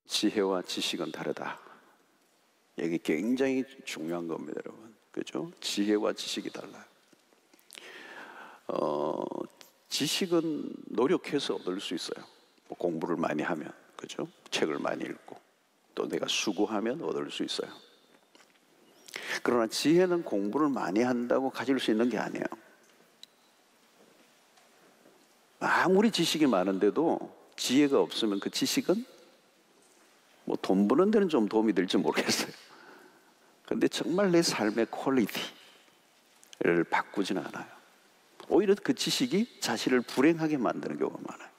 지혜와 지식은 다르다. 이게 굉장히 중요한 겁니다, 여러분. 그죠? 지혜와 지식이 달라요. 지식은 노력해서 얻을 수 있어요. 뭐 공부를 많이 하면, 그죠? 책을 많이 읽고, 또 내가 수고하면 얻을 수 있어요. 그러나 지혜는 공부를 많이 한다고 가질 수 있는 게 아니에요. 아무리 지식이 많은데도 지혜가 없으면 그 지식은 뭐 돈 버는 데는 좀 도움이 될지 모르겠어요. 근데 정말 내 삶의 퀄리티를 바꾸지는 않아요. 오히려 그 지식이 자신을 불행하게 만드는 경우가 많아요.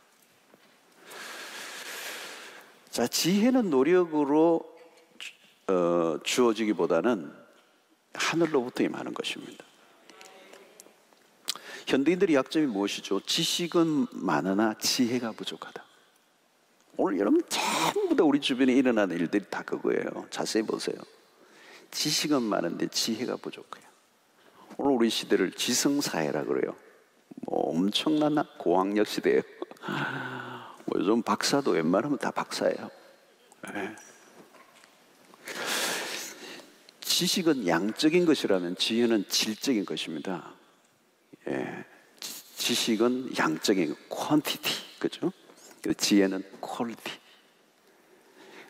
자, 지혜는 노력으로 주어지기보다는 하늘로부터 임하는 것입니다. 현대인들의 약점이 무엇이죠? 지식은 많으나 지혜가 부족하다. 오늘 여러분 전부 다 우리 주변에 일어나는 일들이 다 그거예요. 자세히 보세요. 지식은 많은데 지혜가 부족해요. 오늘 우리 시대를 지성사회라 그래요. 뭐 엄청난 고학력 시대예요. 뭐 요즘 박사도 웬만하면 다 박사예요. 네. 지식은 양적인 것이라면 지혜는 질적인 것입니다. 예. 지식은 양적인 퀀티티, 그죠? 지혜는 퀄리티.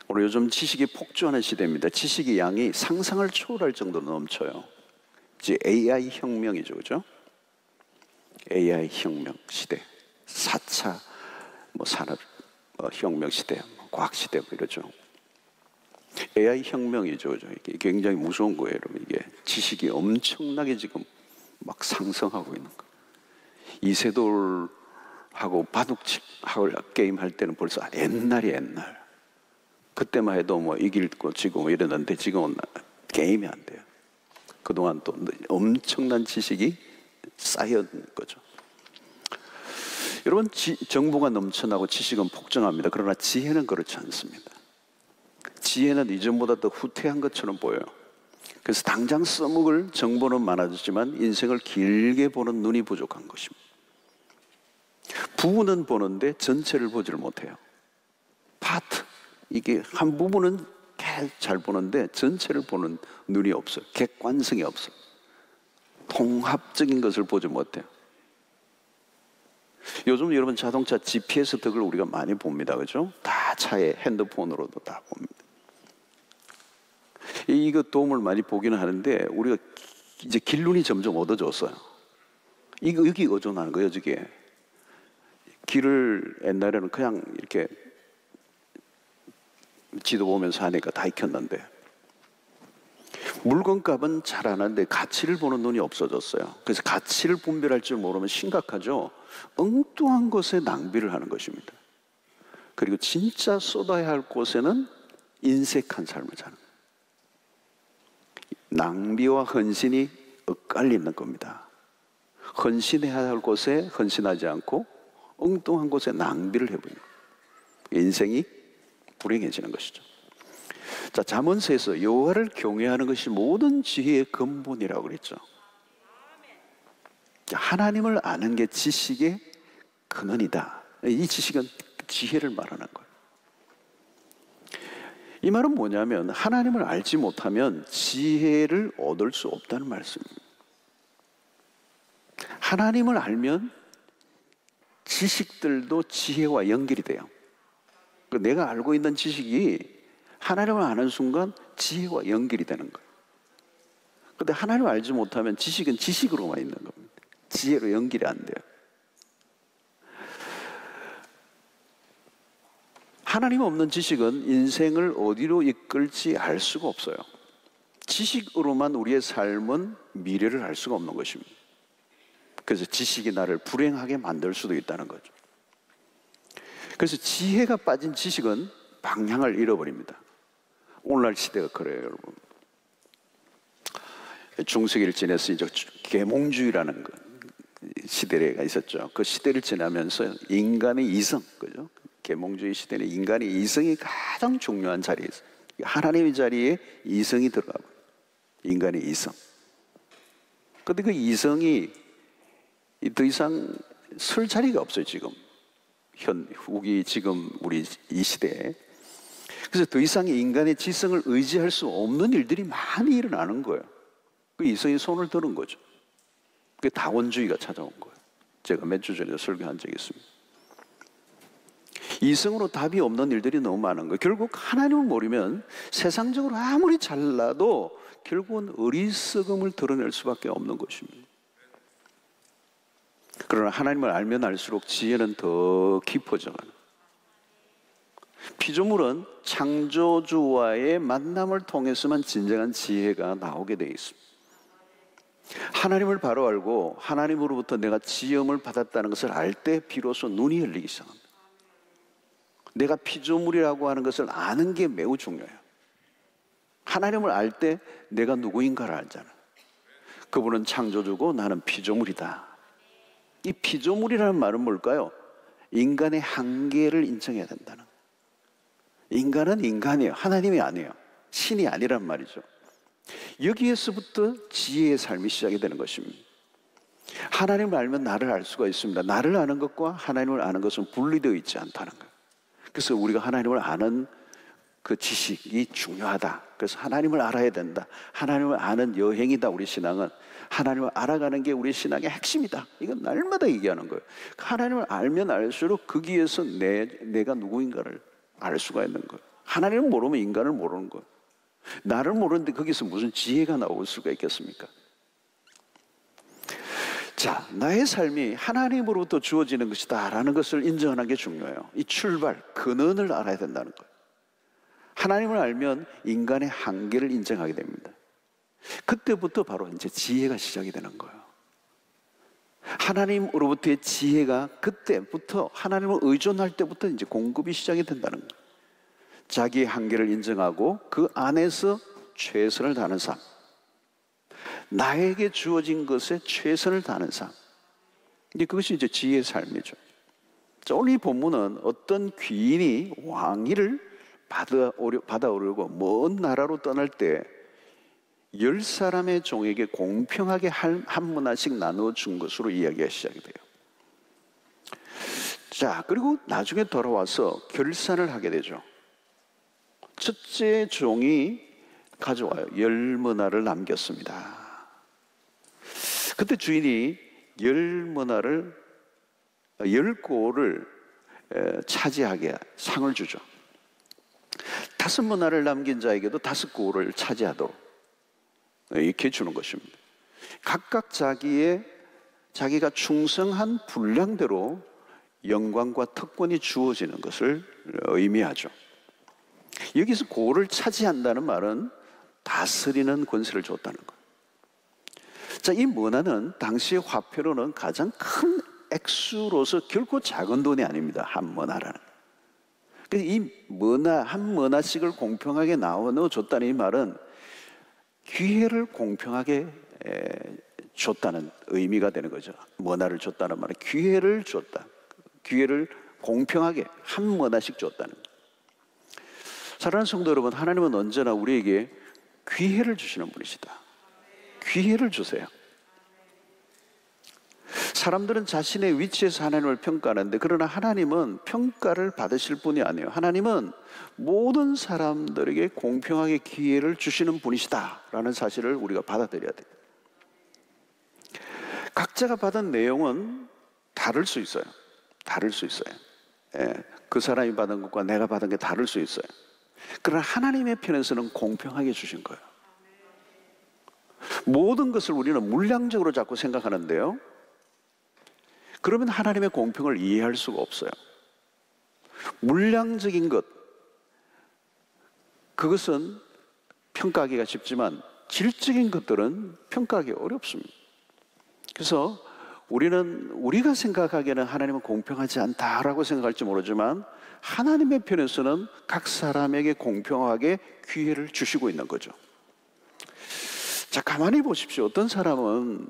오늘 요즘 지식이 폭주하는 시대입니다. 지식의 양이 상상을 초월할 정도로 넘쳐요. 이제 AI 혁명이죠, 그죠? AI 혁명 시대, 4차 산업 혁명 시대, 과학 시대 뭐 이러죠. AI 혁명이죠, 그죠? 이게 굉장히 무서운 거예요, 여러분. 이게 지식이 엄청나게 지금 막 상승하고 있는 거. 이세돌하고 바둑하고 게임 할 때는 벌써 옛날. 그때만 해도 뭐 이길 거 지고 이랬는데 지금은 게임이 안 돼요. 그동안 또 엄청난 지식이 쌓였는 거죠. 여러분, 정보가 넘쳐나고 지식은 폭증합니다. 그러나 지혜는 그렇지 않습니다. 지혜는 이전보다 더 후퇴한 것처럼 보여요. 그래서 당장 써먹을 정보는 많아졌지만 인생을 길게 보는 눈이 부족한 것입니다. 부분은 보는데 전체를 보지를 못해요. 파트, 이게 한 부분은 잘 보는데 전체를 보는 눈이 없어요. 객관성이 없어요. 통합적인 것을 보지 못해요. 요즘 여러분 자동차 GPS 덕을 우리가 많이 봅니다, 그죠? 다 차에 핸드폰으로도 다 봅니다. 이거 도움을 많이 보기는 하는데 우리가 이제 길눈이 점점 얻어졌어요. 이거 여기 의존하는 거예요, 저게. 길을 옛날에는 그냥 이렇게 지도 보면서 하니까 다 익혔는데 물건값은 잘 안 하는데 가치를 보는 눈이 없어졌어요. 그래서 가치를 분별할 줄 모르면 심각하죠. 엉뚱한 것에 낭비를 하는 것입니다. 그리고 진짜 쏟아야 할 곳에는 인색한 삶을 사는 거예요. 낭비와 헌신이 엇갈리는 겁니다. 헌신해야 할 곳에 헌신하지 않고 엉뚱한 곳에 낭비를 해버리는 거예요. 인생이 불행해지는 것이죠. 자, 잠언서에서 여호와를 경외하는 것이 모든 지혜의 근본이라고 그랬죠. 하나님을 아는 게 지식의 근원이다. 이 지식은 지혜를 말하는 거예요. 이 말은 뭐냐면 하나님을 알지 못하면 지혜를 얻을 수 없다는 말씀입니다. 하나님을 알면 지식들도 지혜와 연결이 돼요. 내가 알고 있는 지식이 하나님을 아는 순간 지혜와 연결이 되는 거예요. 그런데 하나님을 알지 못하면 지식은 지식으로만 있는 겁니다. 지혜로 연결이 안 돼요. 하나님 없는 지식은 인생을 어디로 이끌지 알 수가 없어요. 지식으로만 우리의 삶은 미래를 알 수가 없는 것입니다. 그래서 지식이 나를 불행하게 만들 수도 있다는 거죠. 그래서 지혜가 빠진 지식은 방향을 잃어버립니다. 오늘날 시대가 그래요, 여러분. 중세기를 지내서 이제 계몽주의라는 시대가 있었죠. 그 시대를 지나면서 인간의 이성, 그죠? 계몽주의 시대는 인간의 이성이 가장 중요한 자리에 있어요. 하나님의 자리에 이성이 들어가고 인간의 이성. 그런데 그 이성이 더 이상 설 자리가 없어요, 지금. 후기 지금 우리 이 시대에. 그래서 더 이상 인간의 지성을 의지할 수 없는 일들이 많이 일어나는 거예요. 그 이성이 손을 드는 거죠. 그게 다원주의가 찾아온 거예요. 제가 몇 주 전에 설교한 적이 있습니다. 이성으로 답이 없는 일들이 너무 많은 거예요. 결국 하나님을 모르면 세상적으로 아무리 잘나도 결국은 어리석음을 드러낼 수밖에 없는 것입니다. 그러나 하나님을 알면 알수록 지혜는 더 깊어져가는. 피조물은 창조주와의 만남을 통해서만 진정한 지혜가 나오게 되어 있습니다. 하나님을 바로 알고 하나님으로부터 내가 지음을 받았다는 것을 알 때 비로소 눈이 열리기 시작합니다. 내가 피조물이라고 하는 것을 아는 게 매우 중요해요. 하나님을 알 때 내가 누구인가를 알잖아. 그분은 창조주고 나는 피조물이다. 이 피조물이라는 말은 뭘까요? 인간의 한계를 인정해야 된다는. 인간은 인간이에요. 하나님이 아니에요. 신이 아니란 말이죠. 여기에서부터 지혜의 삶이 시작이 되는 것입니다. 하나님을 알면 나를 알 수가 있습니다. 나를 아는 것과 하나님을 아는 것은 분리되어 있지 않다는 거예요. 그래서 우리가 하나님을 아는 그 지식이 중요하다. 그래서 하나님을 알아야 된다. 하나님을 아는 여행이다. 우리 신앙은 하나님을 알아가는 게 우리 신앙의 핵심이다. 이건 날마다 얘기하는 거예요. 하나님을 알면 알수록 거기에서 내가 누구인가를 알 수가 있는 거예요. 하나님을 모르면 인간을 모르는 거예요. 나를 모르는데 거기서 무슨 지혜가 나올 수가 있겠습니까? 자, 나의 삶이 하나님으로부터 주어지는 것이다 라는 것을 인정하는 게 중요해요. 이 출발, 근원을 알아야 된다는 거예요. 하나님을 알면 인간의 한계를 인정하게 됩니다. 그때부터 바로 이제 지혜가 시작이 되는 거예요. 하나님으로부터의 지혜가 그때부터 하나님을 의존할 때부터 이제 공급이 시작이 된다는 거예요. 자기의 한계를 인정하고 그 안에서 최선을 다하는 삶. 나에게 주어진 것에 최선을 다하는 삶. 이제 그것이 이제 지혜의 삶이죠. 오늘 이 본문은 어떤 귀인이 왕위를 받아오려고 먼 나라로 떠날 때 10사람의 종에게 공평하게 한 문화씩 나눠준 것으로 이야기가 시작이 돼요. 자, 그리고 나중에 돌아와서 결산을 하게 되죠. 첫째 종이 가져와요. 10문화를 남겼습니다. 그때 주인이 10꼴을 차지하게 상을 주죠. 5문화를 남긴 자에게도 5꼴을 차지하도록 이렇게 주는 것입니다. 각각 자기가 충성한 분량대로 영광과 특권이 주어지는 것을 의미하죠. 여기서 고를 차지한다는 말은 다스리는 권세를 줬다는 거예요. 자, 이 문화는 당시의 화폐로는 가장 큰 액수로서 결코 작은 돈이 아닙니다. 한 문화라는. 그래서 이 문화, 한 문화씩을 공평하게 나눠줬다는 이 말은 기회를 공평하게 줬다는 의미가 되는 거죠. 문화를 줬다는 말은 기회를 줬다. 기회를 공평하게 한 문화씩 줬다는 거예요. 사랑하는 성도 여러분, 하나님은 언제나 우리에게 기회를 주시는 분이시다. 기회를 주세요. 사람들은 자신의 위치에서 하나님을 평가하는데, 그러나 하나님은 평가를 받으실 분이 아니에요. 하나님은 모든 사람들에게 공평하게 기회를 주시는 분이시다 라는 사실을 우리가 받아들여야 돼요. 각자가 받은 내용은 다를 수 있어요. 다를 수 있어요. 그 사람이 받은 것과 내가 받은 게 다를 수 있어요. 그러나 하나님의 편에서는 공평하게 주신 거예요. 모든 것을 우리는 물량적으로 자꾸 생각하는데요, 그러면 하나님의 공평을 이해할 수가 없어요. 물량적인 것, 그것은 평가하기가 쉽지만 질적인 것들은 평가하기 어렵습니다. 그래서 우리가 생각하기에는 하나님은 공평하지 않다라고 생각할지 모르지만 하나님의 편에서는 각 사람에게 공평하게 기회를 주시고 있는 거죠. 자, 가만히 보십시오. 어떤 사람은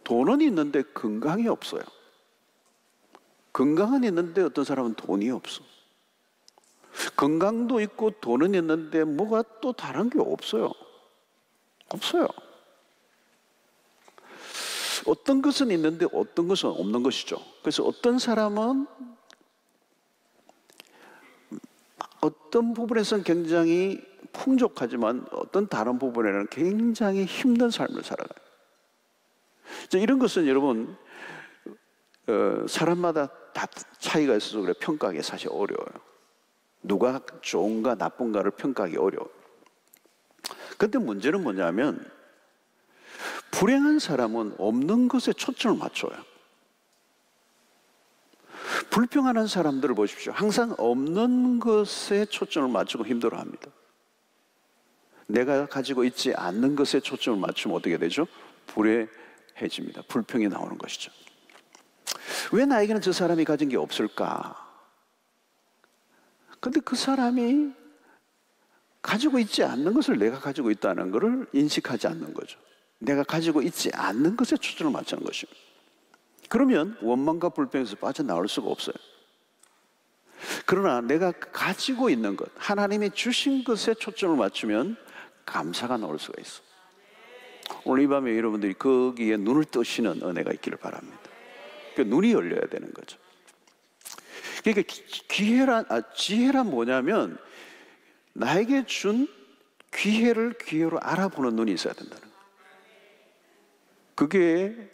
돈은 있는데 건강이 없어요. 건강은 있는데 어떤 사람은 돈이 없어. 건강도 있고 돈은 있는데 뭐가 또 다른 게 없어요. 없어요. 어떤 것은 있는데 어떤 것은 없는 것이죠. 그래서 어떤 사람은 어떤 부분에서는 굉장히 풍족하지만 어떤 다른 부분에는 굉장히 힘든 삶을 살아가요. 이런 것은 여러분 사람마다 다 차이가 있어서 그래 평가하기 사실 어려워요. 누가 좋은가 나쁜가를 평가하기 어려워요. 그런데 문제는 뭐냐면 불행한 사람은 없는 것에 초점을 맞춰요. 불평하는 사람들을 보십시오. 항상 없는 것에 초점을 맞추고 힘들어합니다. 내가 가지고 있지 않는 것에 초점을 맞추면 어떻게 되죠? 불행해집니다. 불평이 나오는 것이죠. 왜 나에게는 저 사람이 가진 게 없을까? 근데 그 사람이 가지고 있지 않는 것을 내가 가지고 있다는 것을 인식하지 않는 거죠. 내가 가지고 있지 않는 것에 초점을 맞추는 것입니다. 그러면 원망과 불평에서 빠져나올 수가 없어요. 그러나 내가 가지고 있는 것, 하나님이 주신 것에 초점을 맞추면 감사가 나올 수가 있어. 오늘 이 밤에 여러분들이 거기에 눈을 뜨시는 은혜가 있기를 바랍니다. 그 눈이 열려야 되는 거죠. 그러니까 지혜란 뭐냐면 나에게 준 기회를 기회로 알아보는 눈이 있어야 된다는 거예요. 그게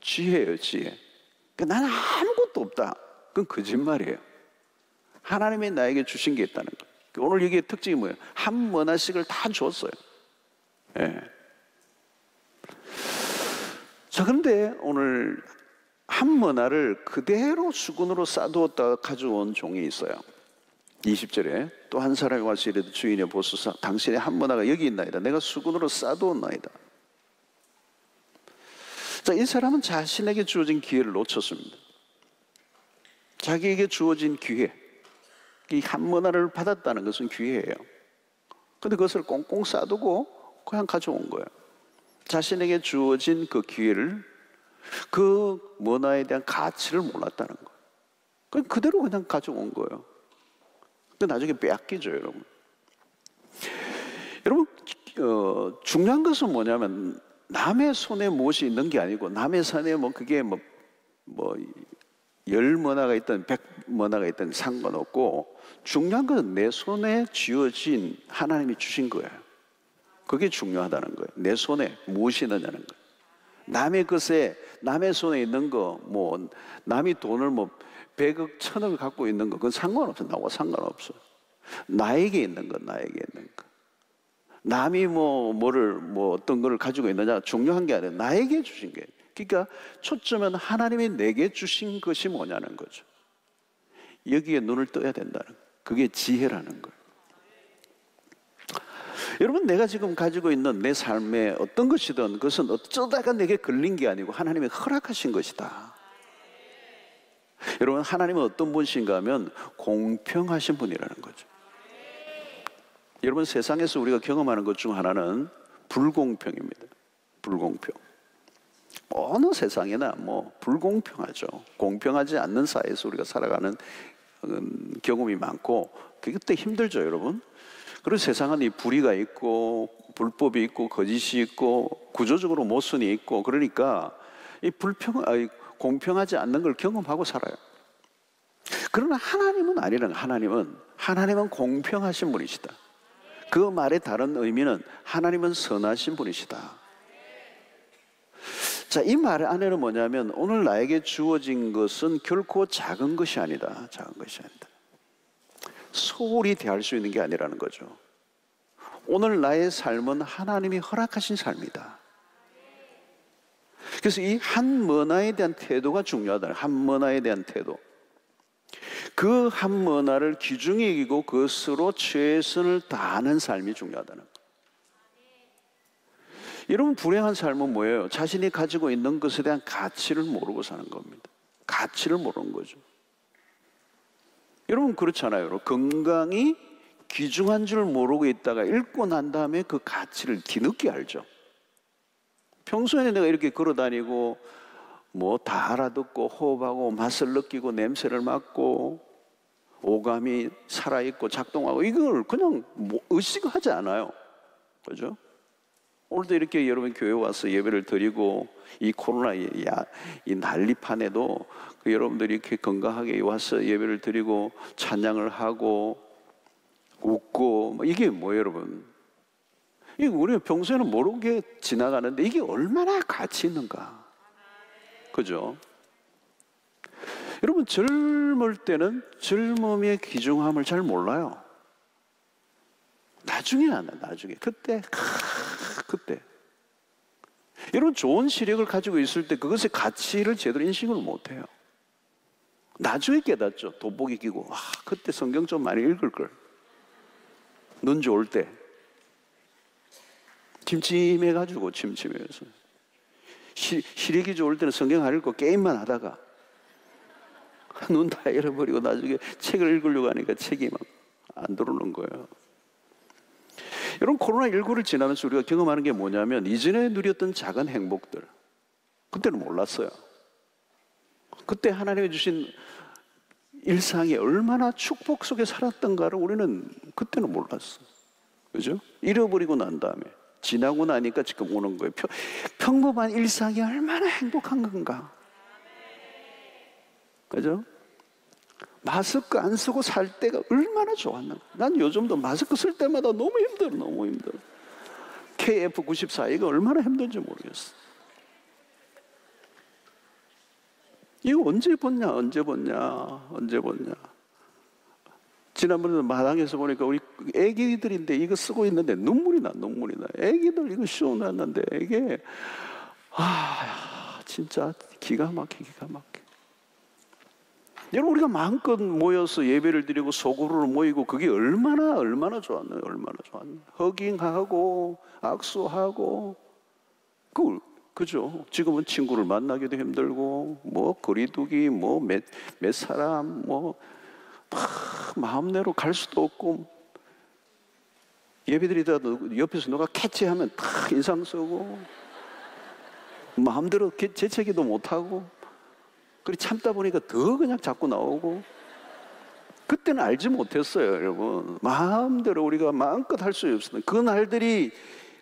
지혜예요, 지혜. 그러니까 나는 아무것도 없다. 그건 거짓말이에요. 하나님이 나에게 주신 게 있다는 거예요. 오늘 여기의 특징이 뭐예요? 한 머나씩을 다 줬어요. 예. 자, 그런데 오늘 한 머나를 그대로 수건으로 싸두었다가 가져온 종이 있어요. 20절에 또 한 사람이 와서 이르되 주인의 보소서 당신의 한 머나가 여기 있나이다. 내가 수건으로 싸두었나이다. 자, 이 사람은 자신에게 주어진 기회를 놓쳤습니다. 자기에게 주어진 기회, 이 한 머나를 받았다는 것은 기회예요. 그런데 그것을 꽁꽁 싸두고 그냥 가져온 거예요. 자신에게 주어진 그 기회를, 그 머나에 대한 가치를 몰랐다는 거예요. 그대로 그냥 가져온 거예요. 근데 나중에 빼앗기죠, 여러분. 여러분, 중요한 것은 뭐냐면 남의 손에 무엇이 있는 게 아니고 남의 손에 그게 10머나가 있든 100머나가 있든 상관없고 중요한 것은 내 손에 쥐어진 하나님이 주신 거예요. 그게 중요하다는 거예요. 내 손에 무엇이 있느냐는 거예요. 남의 것에, 남의 손에 있는 거, 남이 돈을 100억, 1000억을 갖고 있는 거, 그건 상관없어. 나와 상관없어. 나에게 있는 거, 나에게 있는 거. 남이 어떤 거를 가지고 있느냐 중요한 게 아니라 나에게 주신 게. 그러니까 초점은 하나님이 내게 주신 것이 뭐냐는 거죠. 여기에 눈을 떠야 된다는 거예요. 그게 지혜라는 거예요. 여러분, 내가 지금 가지고 있는 내 삶에 어떤 것이든 그것은 어쩌다가 내게 걸린 게 아니고 하나님이 허락하신 것이다. 여러분, 하나님은 어떤 분이신가 하면 공평하신 분이라는 거죠. 여러분, 세상에서 우리가 경험하는 것 중 하나는 불공평입니다. 불공평. 어느 세상이나 불공평하죠. 공평하지 않는 사회에서 우리가 살아가는 경험이 많고 그때 힘들죠, 여러분. 그리고 세상은 이 불의가 있고 불법이 있고 거짓이 있고 구조적으로 모순이 있고 그러니까 이 공평하지 않는 걸 경험하고 살아요. 그러나 하나님은 아니라는 거예요. 하나님은 공평하신 분이시다. 그 말의 다른 의미는 하나님은 선하신 분이시다. 자, 이 말 안에는 뭐냐면 오늘 나에게 주어진 것은 결코 작은 것이 아니다. 작은 것이 아니다. 소홀히 대할 수 있는 게 아니라는 거죠. 오늘 나의 삶은 하나님이 허락하신 삶이다. 그래서 이 한 머나에 대한 태도가 중요하다. 한 머나에 대한 태도. 그 한 머나를 귀중히 여기고 그것으로 최선을 다하는 삶이 중요하다는 거예요. 여러분, 불행한 삶은 뭐예요? 자신이 가지고 있는 것에 대한 가치를 모르고 사는 겁니다. 가치를 모르는 거죠. 여러분, 그렇잖아요. 여러분. 건강이 귀중한 줄 모르고 있다가 잃고 난 다음에 그 가치를 뒤늦게 알죠. 평소에는 내가 이렇게 걸어다니고 다 알아듣고 호흡하고 맛을 느끼고 냄새를 맡고 오감이 살아있고 작동하고 이걸 그냥 의식하지 않아요. 그죠? 오늘도 이렇게 여러분 교회 와서 예배를 드리고 이 코로나 이 난리판에도 여러분들이 이렇게 건강하게 와서 예배를 드리고 찬양을 하고 웃고 이게 뭐예요, 여러분? 이게 우리가 평소에는 모르게 지나가는데 이게 얼마나 가치 있는가, 그죠? 여러분, 젊을 때는 젊음의 귀중함을 잘 몰라요. 나중에 알아요. 나중에. 그때 여러분, 좋은 시력을 가지고 있을 때 그것의 가치를 제대로 인식을 못해요. 나중에 깨닫죠. 돋보기 끼고 그때 성경 좀 많이 읽을 걸. 눈 좋을 때 침침해가지고, 침침해서 시력이 좋을 때는 성경 안 읽고 게임만 하다가 눈 다 잃어버리고 나중에 책을 읽으려고 하니까 책이 막 안 들어오는 거예요. 여러분, 코로나19를 지나면서 우리가 경험하는 게 뭐냐면, 이전에 누렸던 작은 행복들, 그때는 몰랐어요. 그때 하나님이 주신 일상이 얼마나 축복 속에 살았던가를 우리는 그때는 몰랐어. 그죠? 잃어버리고 난 다음에, 지나고 나니까 지금 오는 거예요. 평범한 일상이 얼마나 행복한 건가. 그죠? 마스크 안 쓰고 살 때가 얼마나 좋았는가. 난 요즘도 마스크 쓸 때마다 너무 힘들어, 너무 힘들어. KF94 이거 얼마나 힘든지 모르겠어. 이거 언제 봤냐, 언제 봤냐, 언제 봤냐. 지난번에 마당에서 보니까 우리 애기들인데 이거 쓰고 있는데 눈물이 나. 애기들 이거 씌워놨는데 이게 진짜 기가 막혀. 여러분, 우리가 마음껏 모여서 예배를 드리고 소그룹으로 모이고 그게 얼마나 좋았나요? 얼마나 좋았나요? 허깅하고 악수하고 그죠? 지금은 친구를 만나기도 힘들고 뭐 거리두기 몇 사람 마음대로 갈 수도 없고, 예배드리다가 옆에서 누가 캐치하면 탁 인상 쓰고 마음대로 재채기도 못하고, 그리 참다 보니까 더 그냥 자꾸 나오고. 그때는 알지 못했어요, 여러분. 마음대로 우리가 마음껏 할 수 없었던 그 날들이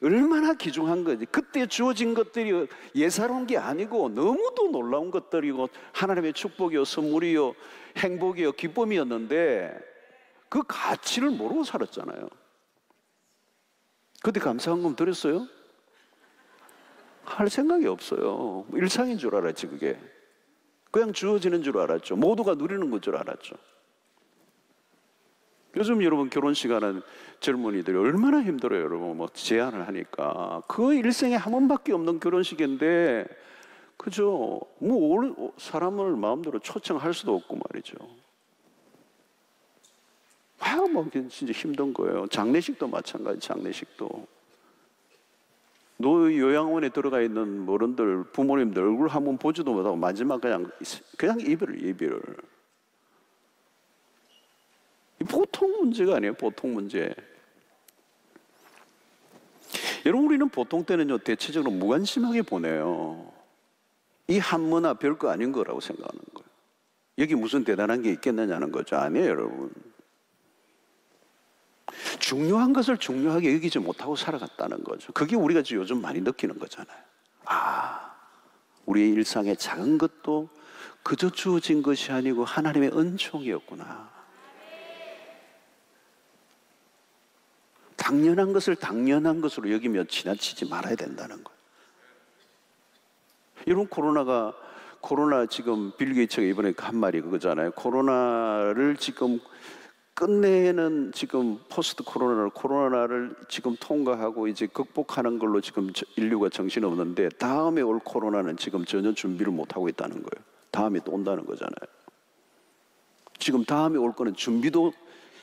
얼마나 귀중한 거지. 그때 주어진 것들이 예사로운 게 아니고 너무도 놀라운 것들이고 하나님의 축복이요, 선물이요, 행복이요, 기쁨이었는데 그 가치를 모르고 살았잖아요. 그때 감사한금 드렸어요? 할 생각이 없어요. 일상인 줄 알았지. 그게 그냥 주어지는 줄 알았죠. 모두가 누리는 것 줄 알았죠. 요즘 여러분 결혼식 하는 젊은이들이 얼마나 힘들어요, 여러분. 제안을 하니까 그 일생에 한 번밖에 없는 결혼식인데, 그죠? 사람을 마음대로 초청할 수도 없고 말이죠. 진짜 힘든 거예요. 장례식도 마찬가지. 장례식도 요양원에 들어가 있는 어른들, 부모님들 얼굴 한번 보지도 못하고 마지막 그냥 이별. 보통 문제가 아니에요. 보통 문제. 여러분, 우리는 보통 때는요 대체적으로 무관심하게 보내요. 이 한문화 별거 아닌 거라고 생각하는 거예요. 여기 무슨 대단한 게 있겠느냐는 거죠. 아니에요, 여러분. 중요한 것을 중요하게 여기지 못하고 살아갔다는 거죠. 그게 우리가 지금 요즘 많이 느끼는 거잖아요. 우리의 일상의 작은 것도 그저 주어진 것이 아니고 하나님의 은총이었구나. 당연한 것을 당연한 것으로 여기며 지나치지 말아야 된다는 거예요. 여러분, 코로나 지금 빌 게이츠가 이번에 한 말이 그거잖아요. 코로나를 지금 끝내는, 지금 포스트 코로나를 지금 통과하고 이제 극복하는 걸로 지금 인류가 정신없는데, 다음에 올 코로나는 지금 전혀 준비를 못하고 있다는 거예요. 다음에 또 온다는 거잖아요. 지금 다음에 올 거는 준비도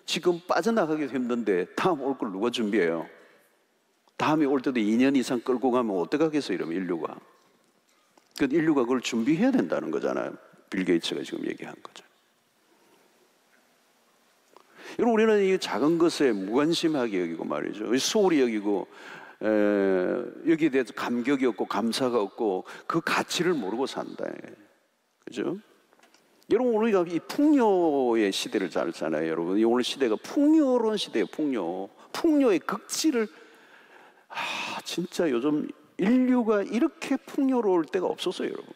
지금 빠져나가기도 힘든데 다음 올 걸 누가 준비해요? 다음에 올 때도 2년 이상 끌고 가면 어떡하겠어요, 이러면 인류가. 인류가 그걸 준비해야 된다는 거잖아요. 빌 게이츠가 지금 얘기한 거죠. 여러분, 우리는 이 작은 것에 무관심하게 여기고 말이죠. 소홀히 여기고 여기에 대해서 감격이 없고 감사가 없고 그 가치를 모르고 산다. 그죠? 여러분, 우리가 이 풍요의 시대를 잘 알잖아요. 여러분, 오늘 시대가 풍요로운 시대예요. 풍요의 극치를 진짜 요즘 인류가 이렇게 풍요로울 때가 없었어요, 여러분.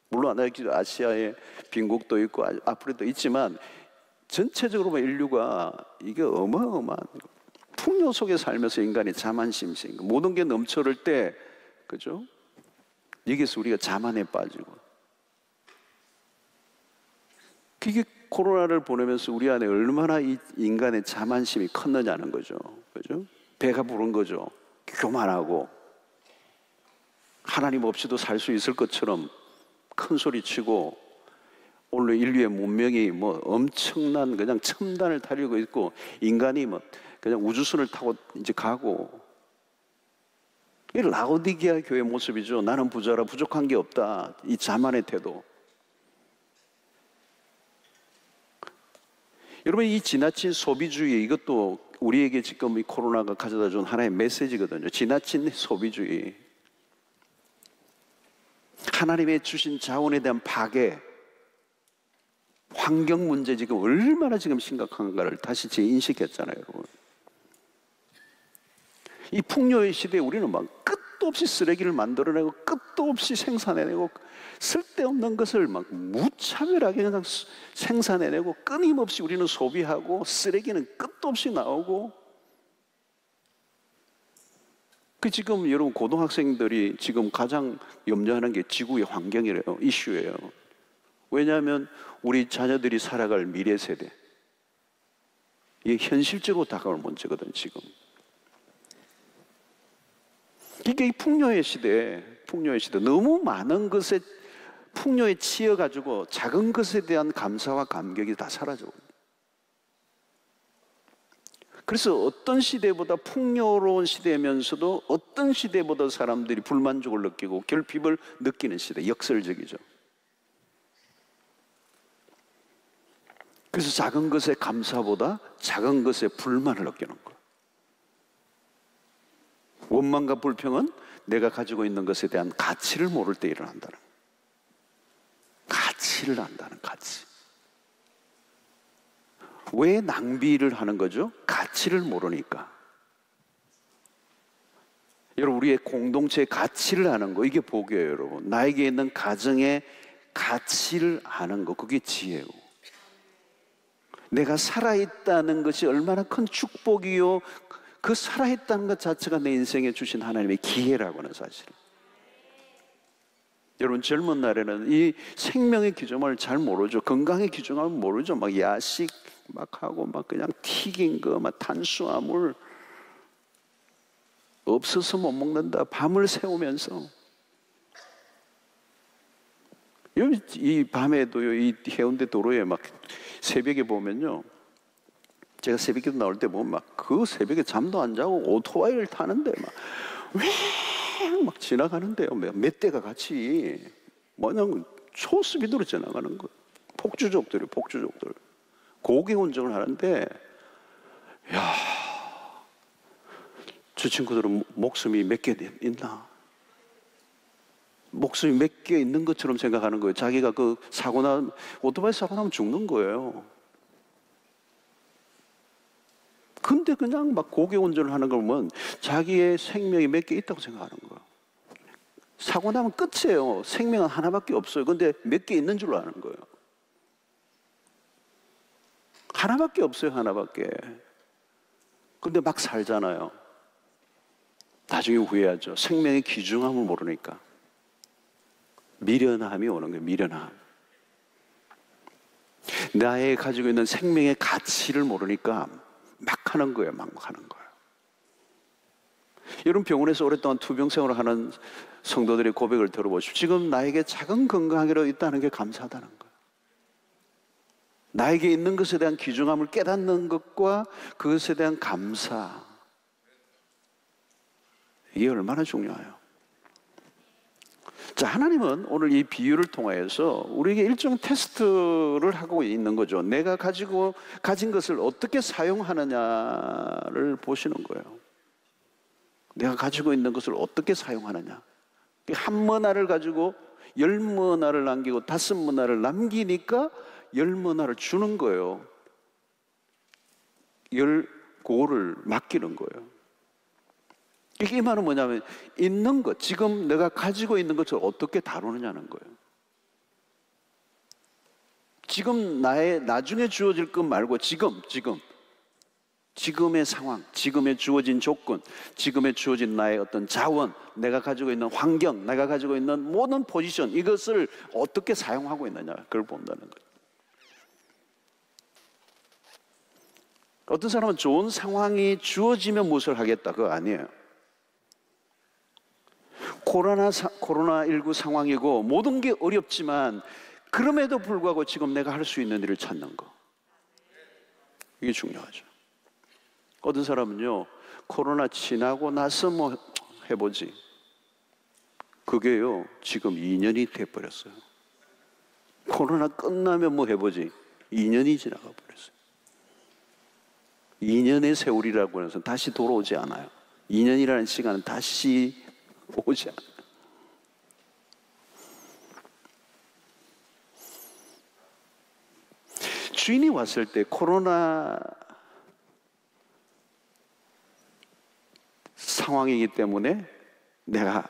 물론 아시아에 빈국도 있고 아프리카도 있지만 전체적으로 보면 인류가 이게 어마어마한 풍요 속에 살면서 인간이 자만심이 생기고 모든 게 넘쳐를 때, 그죠? 여기서 우리가 자만에 빠지고, 그게 코로나를 보내면서 우리 안에 얼마나 이 인간의 자만심이 컸느냐는 거죠. 그죠? 배가 부른 거죠. 교만하고 하나님 없이도 살 수 있을 것처럼 큰 소리 치고, 오늘 인류의 문명이 뭐 엄청난 그냥 첨단을 달리고 있고, 인간이 뭐 그냥 우주선을 타고 이제 가고, 이 라오디게아 교회 모습이죠. 나는 부자라 부족한 게 없다, 이 자만의 태도. 여러분, 이 지나친 소비주의, 이것도 우리에게 지금 이 코로나가 가져다 준 하나의 메시지거든요. 지나친 소비주의, 하나님의 주신 자원에 대한 파괴, 환경 문제 지금 얼마나 지금 심각한가를 다시 재인식했잖아요, 여러분. 이 풍요의 시대에 우리는 막 끝도 없이 쓰레기를 만들어내고 끝도 없이 생산해내고 쓸데없는 것을 막 무차별하게 그냥 생산해내고 끊임없이 우리는 소비하고 쓰레기는 끝도 없이 나오고, 그 지금 여러분 고등학생들이 지금 가장 염려하는 게 지구의 환경이래요. 이슈예요. 왜냐하면 우리 자녀들이 살아갈 미래 세대, 이게 현실적으로 다가올 문제거든 지금. 이게 이 풍요의 시대 너무 많은 것에 풍요에 치여가지고 작은 것에 대한 감사와 감격이 다 사라져. 그래서 어떤 시대보다 풍요로운 시대면서도 어떤 시대보다 사람들이 불만족을 느끼고 결핍을 느끼는 시대, 역설적이죠. 그래서 작은 것의 감사보다 작은 것에 불만을 느끼는 거예요. 원망과 불평은 내가 가지고 있는 것에 대한 가치를 모를 때 일어난다는 거예요. 가치를 안다는 가치. 왜 낭비를 하는 거죠? 가치를 모르니까. 여러분, 우리의 공동체의 가치를 아는 거, 이게 복이에요, 여러분. 나에게 있는 가정의 가치를 아는 거, 그게 지혜고. 내가 살아있다는 것이 얼마나 큰 축복이요, 그 살아있다는 것 자체가 내 인생에 주신 하나님의 기회라고 하는 사실. 여러분, 젊은 날에는 이 생명의 기준을 잘 모르죠. 건강의 기준을 모르죠. 막 야식 막 하고 막 그냥 튀긴 거, 막 탄수화물 없어서 못 먹는다, 밤을 새우면서. 이 밤에도요, 이 해운대 도로에 막 새벽에 보면요, 제가 새벽에 나올 때 보면 막 그 새벽에 잠도 안 자고 오토바이를 타는데 막 지나가는데요, 몇 대가 같이 뭐냐면 초스피드로 지나가는 거예요. 폭주족들 고개 운전을 하는데, 야, 저 친구들은 목숨이 몇 개 있나? 목숨이 몇 개 있는 것처럼 생각하는 거예요. 자기가 그 오토바이 사고 나면 죽는 거예요. 근데 그냥 막 고개 운전을 하는 걸 보면 자기의 생명이 몇 개 있다고 생각하는 거예요. 사고 나면 끝이에요. 생명은 하나밖에 없어요. 근데 몇 개 있는 줄로 아는 거예요. 하나밖에 없어요, 하나밖에. 근데 막 살잖아요. 나중에 후회하죠. 생명의 귀중함을 모르니까. 미련함이 오는 거예요, 미련함. 나의 가지고 있는 생명의 가치를 모르니까 막 하는 거예요, 막 하는 거예요. 여러분, 병원에서 오랫동안 투병 생활을 하는 성도들의 고백을 들어보십시오. 지금 나에게 작은 건강이라도 있다는 게 감사하다는 거예요. 나에게 있는 것에 대한 귀중함을 깨닫는 것과 그것에 대한 감사, 이게 얼마나 중요해요. 자, 하나님은 오늘 이 비유를 통하여서 우리에게 일종의 테스트를 하고 있는 거죠. 내가 가진 것을 어떻게 사용하느냐를 보시는 거예요. 내가 가지고 있는 것을 어떻게 사용하느냐. 한 머나를 가지고 10머나를 남기고 5머나를 남기니까 10머나를 주는 거예요. 10고를 맡기는 거예요. 이 말은 뭐냐면, 있는 것, 지금 내가 가지고 있는 것을 어떻게 다루느냐는 거예요. 지금 나의 나중에 주어질 것 말고 지금의 상황, 지금에 주어진 조건, 지금에 주어진 나의 어떤 자원, 내가 가지고 있는 환경, 내가 가지고 있는 모든 포지션, 이것을 어떻게 사용하고 있느냐, 그걸 본다는 거예요. 어떤 사람은 좋은 상황이 주어지면 무엇을 하겠다, 그거 아니에요. 코로나19 상황이고 모든 게 어렵지만 그럼에도 불구하고 지금 내가 할 수 있는 일을 찾는 거, 이게 중요하죠. 어떤 사람은요, 코로나 지나고 나서 뭐 해보지, 그게요 지금 2년이 돼버렸어요. 코로나 끝나면 뭐 해보지, 2년이 지나가 버렸어요. 2년의 세월이라고 해서 다시 돌아오지 않아요. 2년이라는 시간은 다시 오지 않아요. 주인이 왔을 때 코로나 상황이기 때문에 내가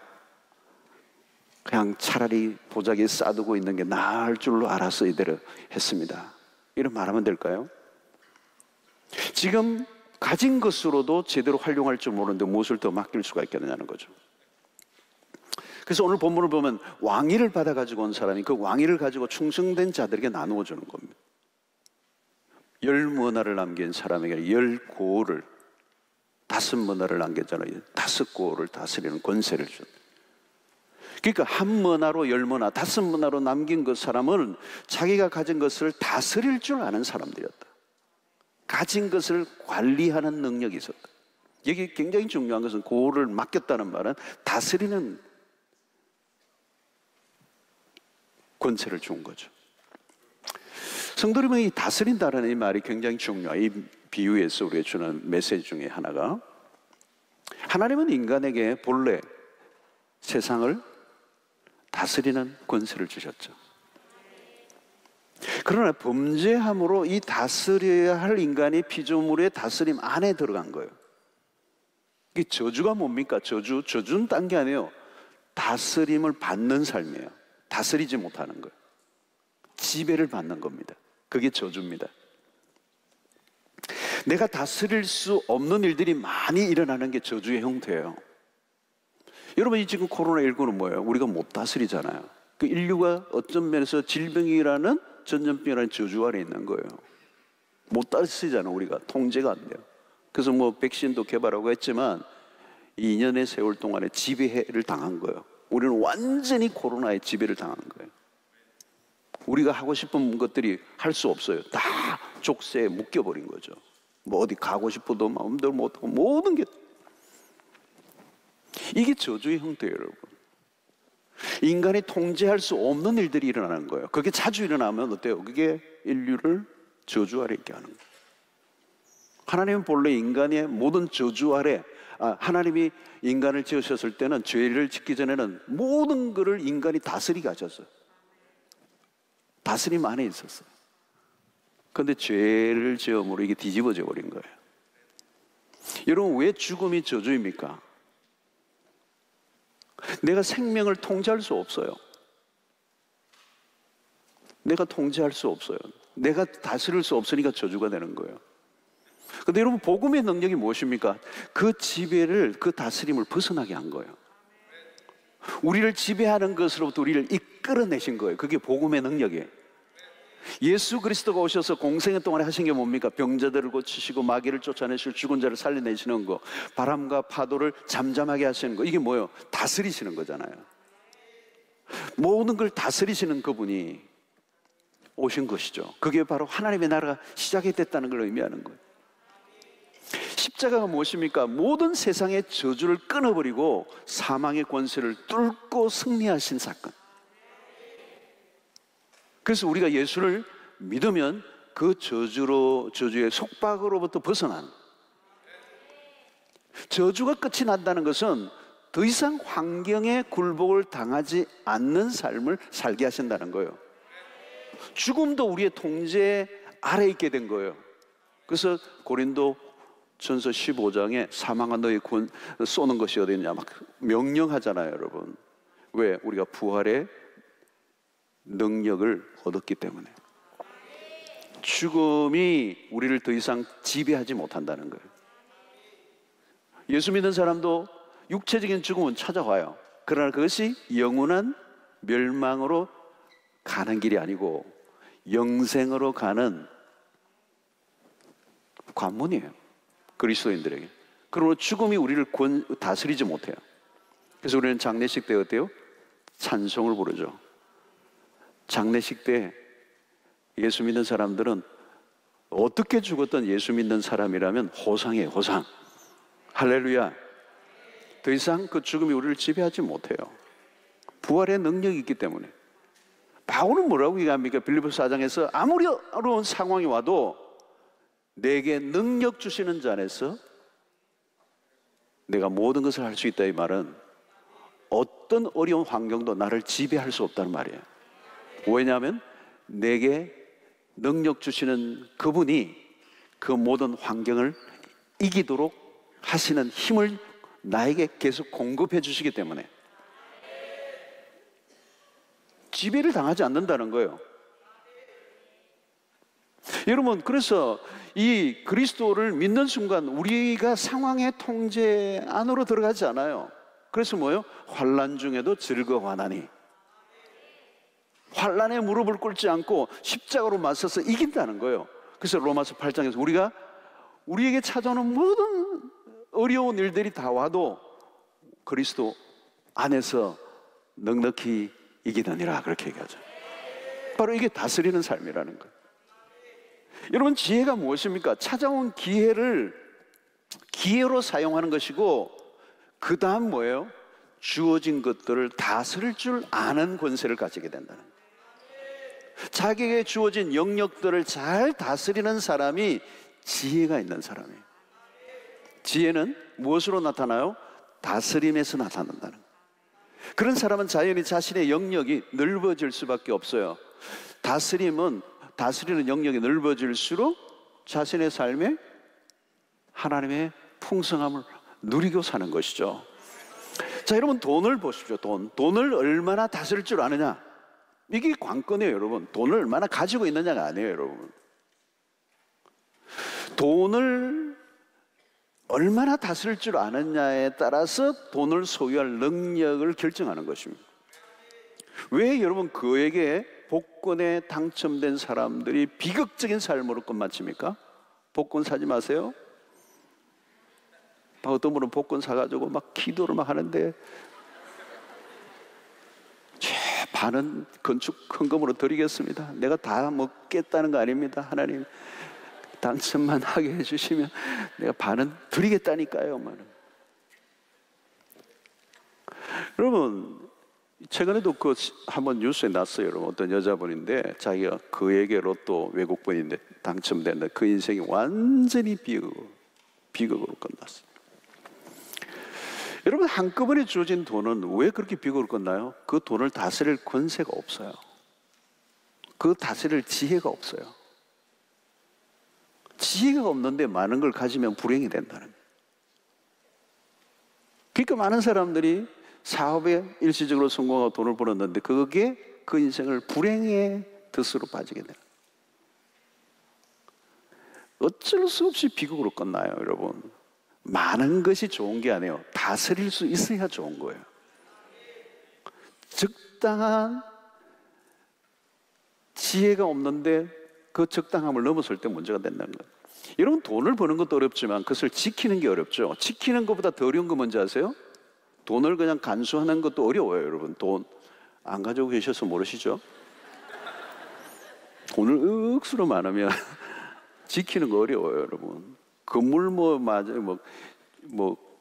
그냥 차라리 보자기에 싸두고 있는 게 나을 줄로 알아서 이대로 했습니다, 이런 말하면 될까요? 지금 가진 것으로도 제대로 활용할 줄 모르는데 무엇을 더 맡길 수가 있겠느냐는 거죠. 그래서 오늘 본문을 보면 왕위를 받아가지고 온 사람이 그 왕위를 가지고 충성된 자들에게 나누어 주는 겁니다. 10문화를 남긴 사람에게 10고을을, 5문화를 남겼잖아요. 5고을을 다스리는 권세를 준. 그러니까 1문화로 10문화, 5문화로 남긴 그 사람은 자기가 가진 것을 다스릴 줄 아는 사람들이었다. 가진 것을 관리하는 능력이 있었다. 여기 굉장히 중요한 것은 고을을 맡겼다는 말은 다스리는 권세를 준 거죠. 성도 여러분, 이 다스린다라는 이 말이 굉장히 중요해요. 이 비유에서 우리가 주는 메시지 중에 하나가, 하나님은 인간에게 본래 세상을 다스리는 권세를 주셨죠. 그러나 범죄함으로 이 다스려야 할 인간이 피조물의 다스림 안에 들어간 거예요. 이 저주가 뭡니까? 저주는 딴 게 아니에요. 다스림을 받는 삶이에요. 다스리지 못하는 거예요. 지배를 받는 겁니다. 그게 저주입니다. 내가 다스릴 수 없는 일들이 많이 일어나는 게 저주의 형태예요. 여러분, 이 지금 코로나19는 뭐예요? 우리가 못 다스리잖아요. 그 인류가 어떤 면에서 질병이라는 전염병이라는 저주 아래 있는 거예요. 못 다스리잖아요. 우리가 통제가 안 돼요. 그래서 뭐 백신도 개발하고 했지만 2년의 세월 동안에 지배를 당한 거예요. 우리는 완전히 코로나의 지배를 당한 거예요. 우리가 하고 싶은 것들이 할 수 없어요. 다 족쇄에 묶여버린 거죠. 뭐 어디 가고 싶어도 마음대로 못하고, 모든 게, 이게 저주의 형태예요, 여러분. 인간이 통제할 수 없는 일들이 일어나는 거예요. 그게 자주 일어나면 어때요? 그게 인류를 저주 아래 있게 하는 거예요. 하나님은 본래 인간의 모든 저주 아래, 하나님이 인간을 지으셨을 때는, 죄를 짓기 전에는 모든 것을 인간이 다스리게 하셨어요. 다스림 안에 있었어요. 그런데 죄를 지음으로 이게 뒤집어져 버린 거예요. 여러분, 왜 죽음이 저주입니까? 내가 생명을 통제할 수 없어요. 내가 통제할 수 없어요. 내가 다스릴 수 없으니까 저주가 되는 거예요. 그런데 여러분, 복음의 능력이 무엇입니까? 그 지배를, 그 다스림을 벗어나게 한 거예요. 우리를 지배하는 것으로부터 우리를 이끌어내신 거예요. 그게 복음의 능력이에요. 예수 그리스도가 오셔서 공생애 동안에 하신 게 뭡니까? 병자들을 고치시고 마귀를 쫓아내시고 죽은 자를 살려내시는 거, 바람과 파도를 잠잠하게 하시는 거, 이게 뭐예요? 다스리시는 거잖아요. 모든 걸 다스리시는 그분이 오신 것이죠. 그게 바로 하나님의 나라가 시작이 됐다는 걸 의미하는 거예요. 십자가가 무엇입니까? 모든 세상의 저주를 끊어버리고 사망의 권세를 뚫고 승리하신 사건. 그래서 우리가 예수를 믿으면 그 저주의 속박으로부터 벗어난, 저주가 끝이 난다는 것은 더 이상 환경에 굴복을 당하지 않는 삶을 살게 하신다는 거예요. 죽음도 우리의 통제 아래 있게 된 거예요. 그래서 고린도 전서 15장에 사망한 너희 군 쏘는 것이 어디 있냐 막 명령하잖아요, 여러분. 왜? 우리가 부활의 능력을 얻었기 때문에. 죽음이 우리를 더 이상 지배하지 못한다는 거예요. 예수 믿는 사람도 육체적인 죽음은 찾아와요. 그러나 그것이 영원한 멸망으로 가는 길이 아니고 영생으로 가는 관문이에요, 그리스도인들에게. 그러므로 죽음이 우리를 다스리지 못해요. 그래서 우리는 장례식 때 어때요? 찬송을 부르죠. 장례식 때 예수 믿는 사람들은 어떻게 죽었던 예수 믿는 사람이라면 호상이에요, 호상. 할렐루야. 더 이상 그 죽음이 우리를 지배하지 못해요. 부활의 능력이 있기 때문에. 바울은 뭐라고 얘기합니까? 빌립보서 4장에서 아무리 어려운 상황이 와도 내게 능력 주시는 자 안에서 내가 모든 것을 할 수 있다, 이 말은 어떤 어려운 환경도 나를 지배할 수 없다는 말이에요. 왜냐하면 내게 능력 주시는 그분이 그 모든 환경을 이기도록 하시는 힘을 나에게 계속 공급해 주시기 때문에 지배를 당하지 않는다는 거예요. 여러분, 그래서 이 그리스도를 믿는 순간 우리가 상황의 통제 안으로 들어가지 않아요. 그래서 뭐예요? 환난 중에도 즐거워하나니. 환난에 무릎을 꿇지 않고 십자가로 맞서서 이긴다는 거예요. 그래서 로마서 8장에서 우리에게 찾아오는 모든 어려운 일들이 다 와도 그리스도 안에서 넉넉히 이기느니라, 그렇게 얘기하죠. 바로 이게 다스리는 삶이라는 거예요. 여러분, 지혜가 무엇입니까? 찾아온 기회를 기회로 사용하는 것이고, 그 다음 뭐예요? 주어진 것들을 다스릴 줄 아는 권세를 가지게 된다는 거예요. 자기에게 주어진 영역들을 잘 다스리는 사람이 지혜가 있는 사람이에요. 지혜는 무엇으로 나타나요? 다스림에서 나타난다는 거예요. 그런 사람은 자연히 자신의 영역이 넓어질 수밖에 없어요. 다스리는 영역이 넓어질수록 자신의 삶에 하나님의 풍성함을 누리고 사는 것이죠. 자, 여러분, 돈을 보십시오. 돈을 얼마나 다스릴 줄 아느냐, 이게 관건이에요. 여러분, 돈을 얼마나 가지고 있느냐가 아니에요. 여러분, 돈을 얼마나 다스릴 줄 아느냐에 따라서 돈을 소유할 능력을 결정하는 것입니다. 왜 여러분 그에게 복권에 당첨된 사람들이 비극적인 삶으로 끝마칩니까? 복권 사지 마세요. 어떤 분은 복권 사가지고 막 기도를 막 하는데 반은 건축 헌금으로 드리겠습니다. 내가 다 먹겠다는 거 아닙니다. 하나님 당첨만 하게 해주시면 내가 반은 드리겠다니까요. 여러분, 최근에도 그 한번 뉴스에 났어요. 여러분, 어떤 여자분인데 자기가 그에게 로또 외국분인데 당첨됐는데 그 인생이 완전히 비극으로 끝났어요. 여러분, 한꺼번에 주어진 돈은 왜 그렇게 비극으로 끝나요? 그 돈을 다스릴 권세가 없어요. 그 다스릴 지혜가 없어요. 지혜가 없는데 많은 걸 가지면 불행이 된다는 거예요. 그러니까 많은 사람들이 사업에 일시적으로 성공하고 돈을 벌었는데 그게 그 인생을 불행의 덫으로 빠지게 돼요. 어쩔 수 없이 비극으로 끝나요. 여러분, 많은 것이 좋은 게 아니에요. 다스릴 수 있어야 좋은 거예요. 적당한 지혜가 없는데 그 적당함을 넘어설 때 문제가 된다는 거예요. 여러분, 돈을 버는 것도 어렵지만 그것을 지키는 게 어렵죠. 지키는 것보다 더 어려운 거 뭔지 아세요? 돈을 그냥 간수하는 것도 어려워요. 여러분, 돈 안 가지고 계셔서 모르시죠? 돈을 억수로 많으면 지키는 거 어려워요. 여러분, 건물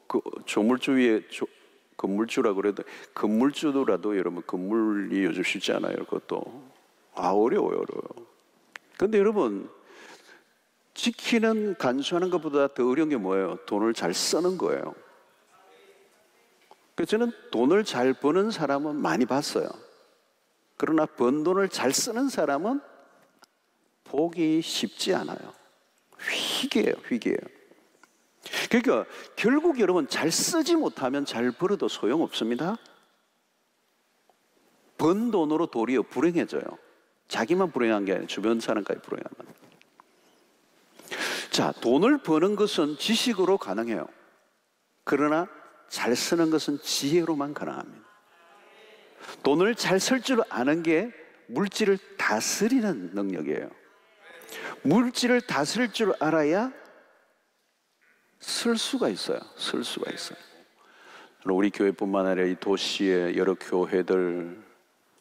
그 조물주 위에 건물주라고 그래도 건물주더라도 여러분 건물이 요즘 쉽지 않아요. 그것도 어려워요. 근데 여러분, 지키는 간수하는 것보다 더 어려운 게 뭐예요? 돈을 잘 쓰는 거예요. 그래서 저는 돈을 잘 버는 사람은 많이 봤어요. 그러나 번 돈을 잘 쓰는 사람은 보기 쉽지 않아요. 희귀해요. 그러니까 결국 여러분, 잘 쓰지 못하면 잘 벌어도 소용없습니다. 번 돈으로 도리어 불행해져요. 자기만 불행한 게 아니라 주변 사람까지 불행합니다. 자, 돈을 버는 것은 지식으로 가능해요. 그러나 잘 쓰는 것은 지혜로만 가능합니다. 돈을 잘 쓸 줄 아는 게 물질을 다스리는 능력이에요. 물질을 다스릴 줄 알아야 쓸 수가 있어요. 쓸 수가 있어요. 우리 교회뿐만 아니라 이 도시의 여러 교회들,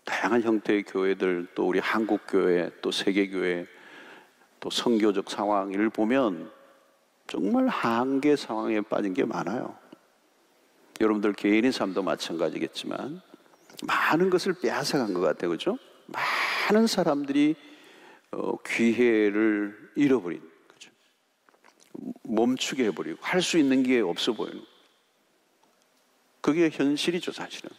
다양한 형태의 교회들, 또 우리 한국 교회, 또 세계 교회, 또 선교적 상황을 보면 정말 한계 상황에 빠진 게 많아요. 여러분들 개인의 삶도 마찬가지겠지만 많은 것을 빼앗아간 것 같아요. 그렇죠? 많은 사람들이 기회를 잃어버린 거죠. 멈추게 해버리고 할 수 있는 게 없어 보이는, 그게 현실이죠, 사실은.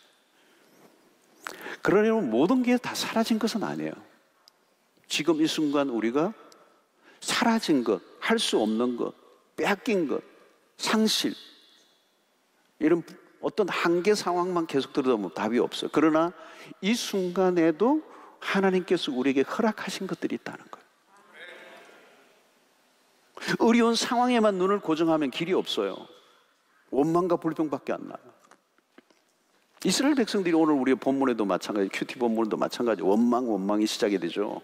그러려면 모든 게 다 사라진 것은 아니에요. 지금 이 순간 우리가 사라진 것, 할 수 없는 것, 빼앗긴 것, 상실, 이런 어떤 한계 상황만 계속 들여다보면 답이 없어요. 그러나 이 순간에도 하나님께서 우리에게 허락하신 것들이 있다는 거예요. 어려운 상황에만 눈을 고정하면 길이 없어요. 원망과 불평밖에 안 나요. 이스라엘 백성들이 오늘 우리의 본문에도 마찬가지, 큐티 본문에도 마찬가지, 원망이 시작이 되죠.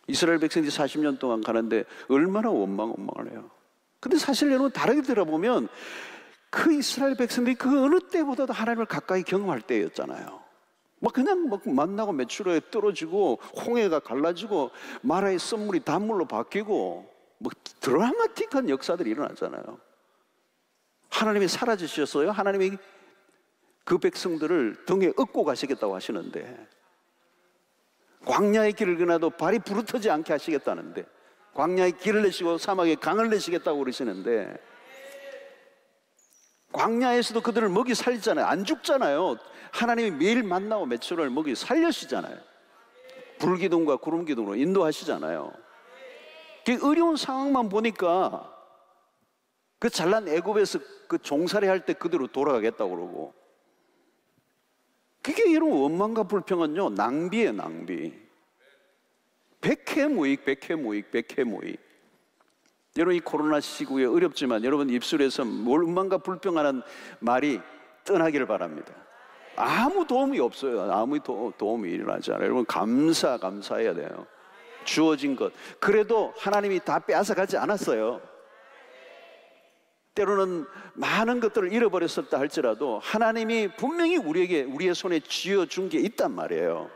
이스라엘 백성들이 40년 동안 가는데 얼마나 원망을 해요. 근데 사실 여러분 다르게 들어보면 그 이스라엘 백성들이 그 어느 때보다도 하나님을 가까이 경험할 때였잖아요. 그냥 만나고 메추라에 떨어지고 홍해가 갈라지고 마라의 썬물이 단물로 바뀌고 드라마틱한 역사들이 일어나잖아요. 하나님이 사라지셨어요. 하나님이 그 백성들을 등에 업고 가시겠다고 하시는데, 광야의 길을 지나도 발이 부르트지 않게 하시겠다는데, 광야의 길을 내시고 사막에 강을 내시겠다고 그러시는데, 광야에서도 그들을 먹이 살리잖아요. 안 죽잖아요. 하나님이 매일 만나고 메추라를 먹이 살려시잖아요. 불기둥과 구름기둥으로 인도하시잖아요. 그 어려운 상황만 보니까 그 잘난 애굽에서 그 종살이 할 때 그대로 돌아가겠다고 그러고, 그게 여러분 원망과 불평은요 낭비예요. 낭비. 백해무익. 여러분 이 코로나 시국에 어렵지만 여러분 입술에서 원망과 불평하는 말이 떠나기를 바랍니다. 아무 도움이 없어요. 아무 도움이 일어나지 않아요. 여러분 감사해야 돼요. 주어진 것, 그래도 하나님이 다 빼앗아가지 않았어요. 때로는 많은 것들을 잃어버렸었다 할지라도 하나님이 분명히 우리의 손에 쥐어준 게 있단 말이에요.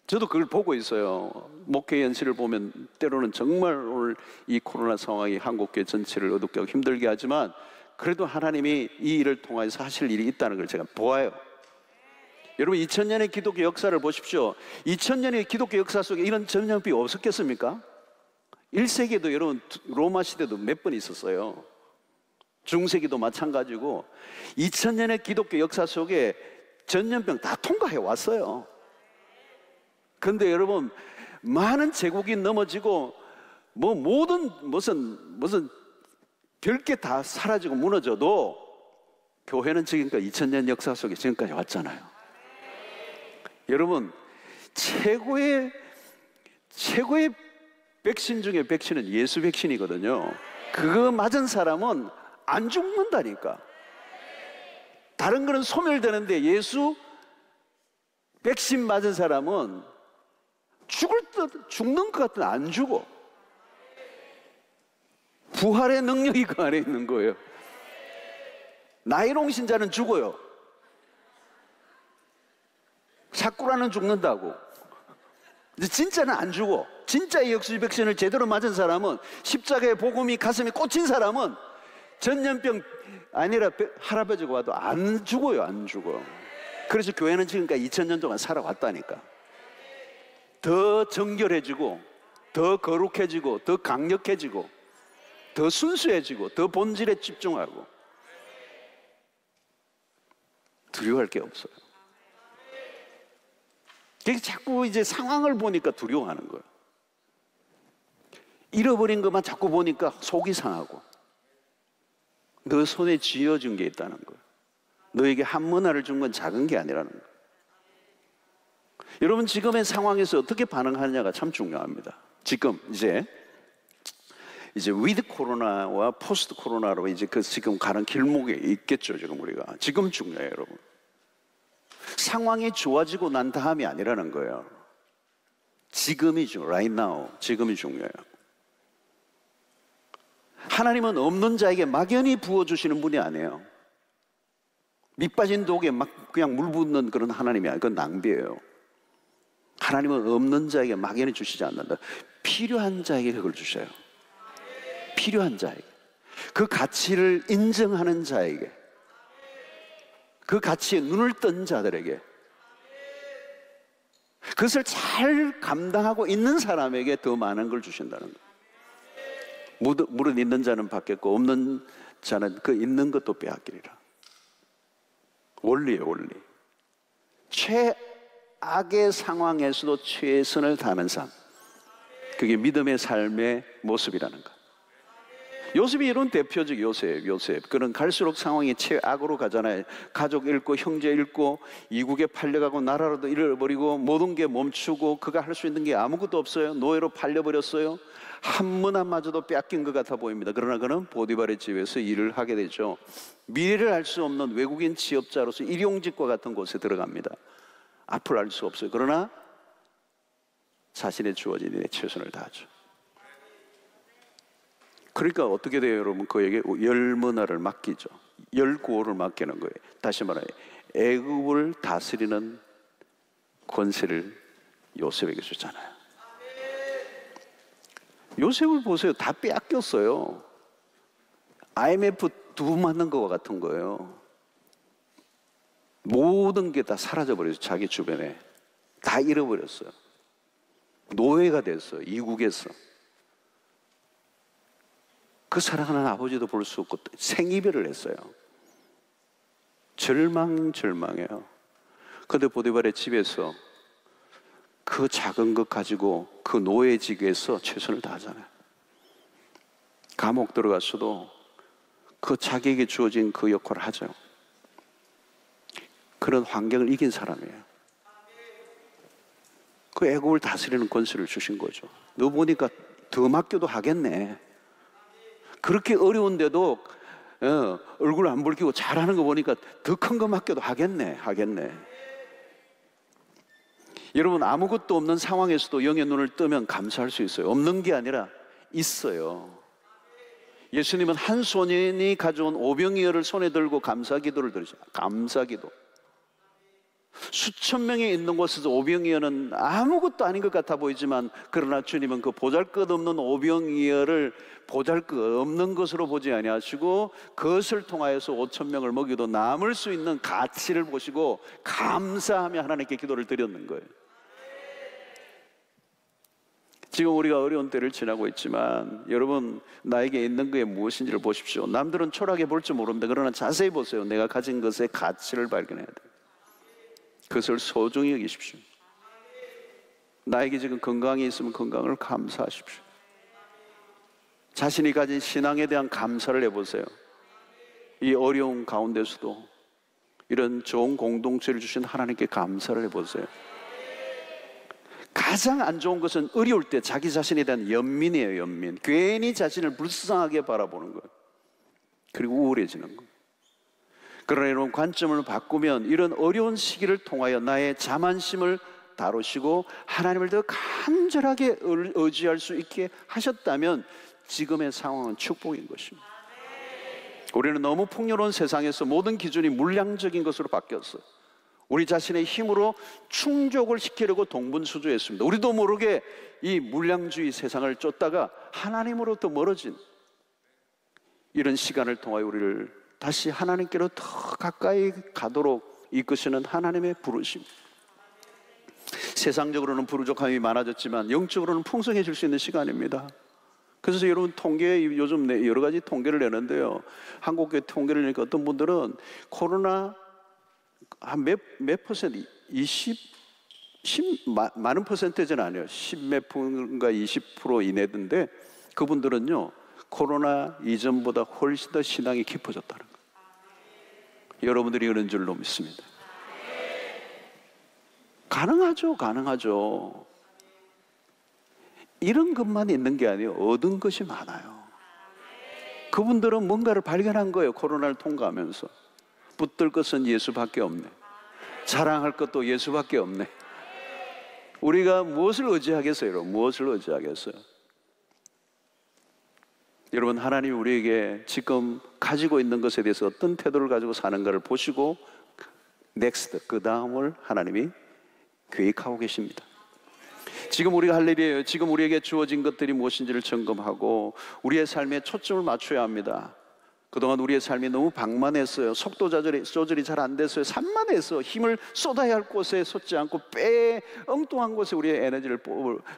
저도 그걸 보고 있어요. 목회 연실을 보면 때로는 정말 오늘 이 코로나 상황이 한국교회 전체를 어둡게 하고 힘들게 하지만 그래도 하나님이 이 일을 통해서 하실 일이 있다는 걸 제가 보아요. 여러분 2000년의 기독교 역사를 보십시오. 2000년의 기독교 역사 속에 이런 전염병이 없었겠습니까? 1세기에도 여러분 로마 시대도 몇 번 있었어요. 중세기도 마찬가지고 2000년의 기독교 역사 속에 전염병 다 통과해 왔어요. 그런데 여러분 많은 제국이 넘어지고 무슨 별게 다 사라지고 무너져도 교회는 지금까지 2000년 역사 속에 지금까지 왔잖아요. 여러분 최고의 백신 중에 백신은 예수 백신이거든요. 그거 맞은 사람은 안 죽는다니까. 다른 거는 소멸되는데 예수 백신 맞은 사람은 죽는 것 같은 안 죽어. 부활의 능력이 그 안에 있는 거예요. 나이롱 신자는 죽어요. 사쿠라는 죽는다고. 근데 진짜는 안 죽어. 진짜의 예수 백신을 제대로 맞은 사람은, 십자가의 복음이 가슴에 꽂힌 사람은 전염병 아니라 할아버지가 와도 안 죽어요. 안 죽어. 그래서 교회는 지금까지 2000년 동안 살아왔다니까. 더 정결해지고 더 거룩해지고 더 강력해지고 더 순수해지고 더 본질에 집중하고. 두려워할 게 없어요. 자꾸 이제 상황을 보니까 두려워하는 거예요. 잃어버린 것만 자꾸 보니까 속이 상하고. 너 손에 쥐어준 게 있다는 거예요. 너에게 한 문화를 준 건 작은 게 아니라는 거예요. 여러분 지금의 상황에서 어떻게 반응하느냐가 참 중요합니다. 지금 이제 이제 위드 코로나와 포스트 코로나로 이제 그 지금 가는 길목에 있겠죠. 지금 우리가 지금 중요해요, 여러분. 상황이 좋아지고 난 다음이 아니라는 거예요. 지금이 중요해요. right now, 지금이 중요해요. 하나님은 없는 자에게 막연히 부어주시는 분이 아니에요. 밑 빠진 독에 막 그냥 물 붓는 그런 하나님이 아니에요. 그건 낭비예요. 하나님은 없는 자에게 막연히 주시지 않는다. 필요한 자에게 그걸 주셔요. 필요한 자에게, 그 가치를 인정하는 자에게, 그 가치에 눈을 뜬 자들에게, 그것을 잘 감당하고 있는 사람에게 더 많은 걸 주신다는 거예요. 물은 있는 자는 받겠고 없는 자는 그 있는 것도 빼앗기리라. 원리예요, 원리. 최악의 상황에서도 최선을 다하는 삶, 그게 믿음의 삶의 모습이라는 거. 요셉이 이런 대표적 요셉. 그는 갈수록 상황이 최악으로 가잖아요. 가족 잃고 형제 잃고 이국에 팔려가고 나라로도 잃어버리고 모든 게 멈추고 그가 할 수 있는 게 아무것도 없어요. 노예로 팔려버렸어요. 한 문화마저도 빼앗긴 것 같아 보입니다. 그러나 그는 보디발의 집에서 일을 하게 되죠. 미래를 알 수 없는 외국인 취업자로서 일용직과 같은 곳에 들어갑니다. 앞을 알 수 없어요. 그러나 자신의 주어진 일에 최선을 다하죠. 그러니까 어떻게 돼요, 여러분? 그에게 10문화를 맡기죠. 10구호를 맡기는 거예요. 다시 말하면 애굽을 다스리는 권세를 요셉에게 주잖아요. 요셉을 보세요. 다 빼앗겼어요. IMF 두 번 맞는 것과 같은 거예요. 모든 게 다 사라져버렸어요. 자기 주변에 다 잃어버렸어요. 노예가 됐어요. 이국에서. 그 사랑하는 아버지도 볼 수 없고 생이별을 했어요. 절망해요. 그런데 보디발의 집에서 그 작은 것 가지고 그 노예직에서 최선을 다하잖아요. 감옥 들어갔어도 그 자기에게 주어진 그 역할을 하죠. 그런 환경을 이긴 사람이에요. 그 애국을 다스리는 권세를 주신 거죠. 너 보니까 더 맡겨도 하겠네. 그렇게 어려운데도 얼굴 안 붉히고 잘하는 거 보니까 더 큰 거 맡겨도 하겠네. 여러분, 아무것도 없는 상황에서도 영의 눈을 뜨면 감사할 수 있어요. 없는 게 아니라 있어요. 예수님은 한 소년이 가져온 오병이어를 손에 들고 감사기도를 드리죠. 감사기도. 수천 명이 있는 곳에서 오병이어는 아무것도 아닌 것 같아 보이지만, 그러나 주님은 그 보잘것없는 오병이어를 보잘것없는 것으로 보지 아니하시고 그것을 통하여서 5천 명을 먹여도 남을 수 있는 가치를 보시고 감사하며 하나님께 기도를 드렸는 거예요. 지금 우리가 어려운 때를 지나고 있지만 여러분, 나에게 있는 게 무엇인지를 보십시오. 남들은 초라하게 볼 줄 모릅니다. 그러나 자세히 보세요. 내가 가진 것의 가치를 발견해야 돼요. 그것을 소중히 여기십시오. 나에게 지금 건강이 있으면 건강을 감사하십시오. 자신이 가진 신앙에 대한 감사를 해보세요. 이 어려운 가운데서도 이런 좋은 공동체를 주신 하나님께 감사를 해보세요. 가장 안 좋은 것은 어려울 때 자기 자신에 대한 연민이에요. 연민. 괜히 자신을 불쌍하게 바라보는 거예요. 그리고 우울해지는 거예요. 그러나 여러분, 관점을 바꾸면 이런 어려운 시기를 통하여 나의 자만심을 다루시고 하나님을 더 간절하게 의지할 수 있게 하셨다면 지금의 상황은 축복인 것입니다. 우리는 너무 풍요로운 세상에서 모든 기준이 물량적인 것으로 바뀌었어요. 우리 자신의 힘으로 충족을 시키려고 동분수주했습니다. 우리도 모르게 이 물량주의 세상을 쫓다가 하나님으로부터 멀어진 이런 시간을 통하여 우리를 다시 하나님께로 더 가까이 가도록 이끄시는 하나님의 부르심. 세상적으로는 부족함이 많아졌지만 영적으로는 풍성해질 수 있는 시간입니다. 그래서 여러분, 요즘 여러 가지 통계를 내는데요. 한국의 통계를 내니까 어떤 분들은 코로나 한 몇 퍼센트, 많은 퍼센테이지는 아니에요. 10몇 %가 20% 이내던데, 그분들은요 코로나 이전보다 훨씬 더 신앙이 깊어졌다는 거예요. 여러분들이 그런 줄로 믿습니다. 가능하죠. 이런 것만 있는 게 아니에요. 얻은 것이 많아요. 그분들은 뭔가를 발견한 거예요. 코로나를 통과하면서. 붙들 것은 예수밖에 없네. 자랑할 것도 예수밖에 없네. 우리가 무엇을 의지하겠어요? 여러분? 무엇을 의지하겠어요? 여러분, 하나님이 우리에게 지금 가지고 있는 것에 대해서 어떤 태도를 가지고 사는가를 보시고 넥스트, 그 다음을 하나님이 계획하고 계십니다. 지금 우리가 할 일이에요. 지금 우리에게 주어진 것들이 무엇인지를 점검하고 우리의 삶에 초점을 맞춰야 합니다. 그동안 우리의 삶이 너무 방만했어요. 속도 조절이 잘 안 됐어요. 산만해서 힘을 쏟아야 할 곳에 쏟지 않고 엉뚱한 곳에 우리의 에너지를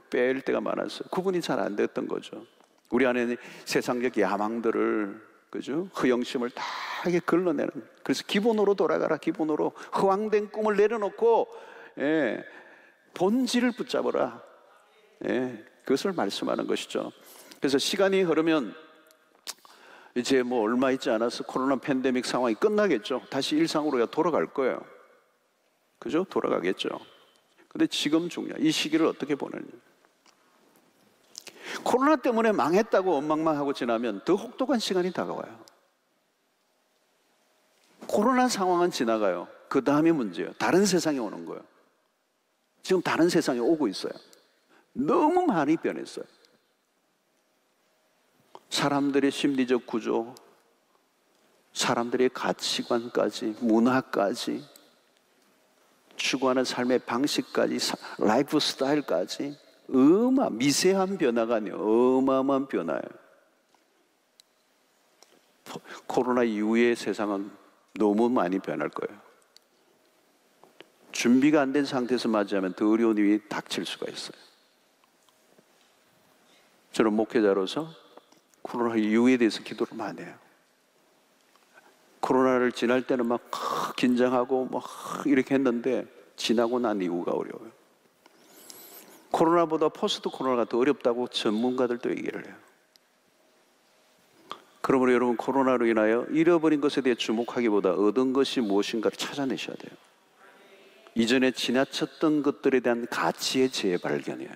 뺄 때가 많았어요. 구분이 잘 안 됐던 거죠. 우리 안에 세상적 야망들을, 그죠? 허영심을 다 이게 걸러내는. 그래서 기본으로 돌아가라. 기본으로 허황된 꿈을 내려놓고 본질을 붙잡아라. 그것을 말씀하는 것이죠. 그래서 시간이 흐르면 이제 뭐 얼마 있지 않아서 코로나 팬데믹 상황이 끝나겠죠. 다시 일상으로 돌아갈 거예요. 그죠? 돌아가겠죠. 근데 지금 중요한 이 시기를 어떻게 보내냐. 코로나 때문에 망했다고 원망하고 지나면 더 혹독한 시간이 다가와요. 코로나 상황은 지나가요. 그 다음이 문제예요. 다른 세상이 오는 거예요. 지금 다른 세상이 오고 있어요. 너무 많이 변했어요. 사람들의 심리적 구조, 사람들의 가치관까지, 문화까지, 추구하는 삶의 방식까지, 라이프 스타일까지 미세한 변화가 아니에요. 어마어마한 변화예요. 코로나 이후의 세상은 너무 많이 변할 거예요. 준비가 안 된 상태에서 맞이하면 더 어려운 일이 닥칠 수가 있어요. 저는 목회자로서 코로나 이후에 대해서 기도를 많이 해요. 코로나를 지날 때는 막 긴장하고 막 이렇게 했는데 지나고 난 이후가 어려워요. 코로나보다 포스트 코로나가 더 어렵다고 전문가들도 얘기를 해요. 그러므로 여러분, 코로나로 인하여 잃어버린 것에 대해 주목하기보다 얻은 것이 무엇인가를 찾아내셔야 돼요. 이전에 지나쳤던 것들에 대한 가치의 재발견이에요.